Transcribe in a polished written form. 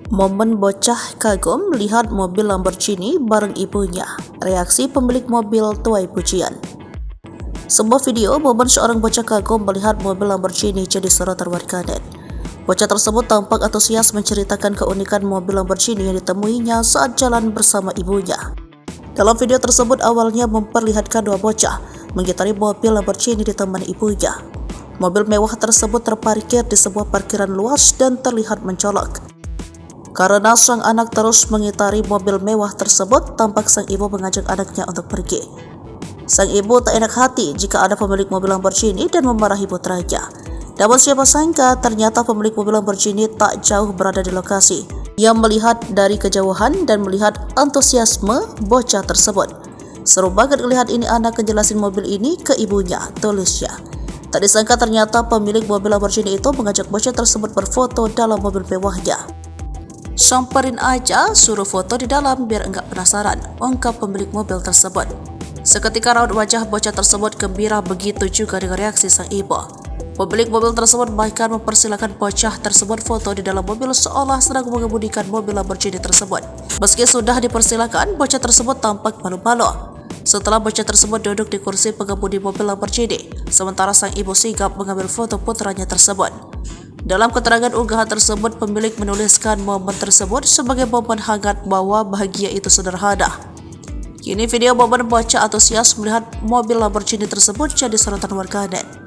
Momen bocah kagum melihat mobil Lamborghini bareng ibunya. Reaksi pemilik mobil tuai pujian. Sebuah video momen seorang bocah kagum melihat mobil Lamborghini jadi sorotan warganet. Bocah tersebut tampak antusias menceritakan keunikan mobil Lamborghini yang ditemuinya saat jalan bersama ibunya. Dalam video tersebut awalnya memperlihatkan dua bocah mengitari mobil Lamborghini ditemani ibunya. Mobil mewah tersebut terparkir di sebuah parkiran luas dan terlihat mencolok. Karena sang anak terus mengitari mobil mewah tersebut, tampak sang ibu mengajak anaknya untuk pergi. Sang ibu tak enak hati jika ada pemilik mobil Lamborghini dan memarahi putranya. Namun siapa sangka ternyata pemilik mobil Lamborghini tak jauh berada di lokasi. Ia melihat dari kejauhan dan melihat antusiasme bocah tersebut. Seru banget melihat ini anak ngejelasin mobil ini ke ibunya, tulisnya. Tak disangka ternyata pemilik mobil Lamborghini itu mengajak bocah tersebut berfoto dalam mobil mewahnya. Samperin aja, suruh foto di dalam biar enggak penasaran, ungkap pemilik mobil tersebut. Seketika raut wajah bocah tersebut gembira, begitu juga dengan reaksi sang ibu. Pemilik mobil tersebut bahkan mempersilahkan bocah tersebut foto di dalam mobil seolah sedang mengemudikan mobil Lamborghini tersebut. Meski sudah dipersilakan, bocah tersebut tampak malu-malu. Setelah bocah tersebut duduk di kursi pengemudi mobil Lamborghini, sementara sang ibu sigap mengambil foto putranya tersebut. Dalam keterangan unggahan tersebut, pemilik menuliskan momen tersebut sebagai momen hangat bahwa bahagia itu sederhana. Kini video momen bocah antusias melihat mobil Lamborghini tersebut jadi sorotan warganet.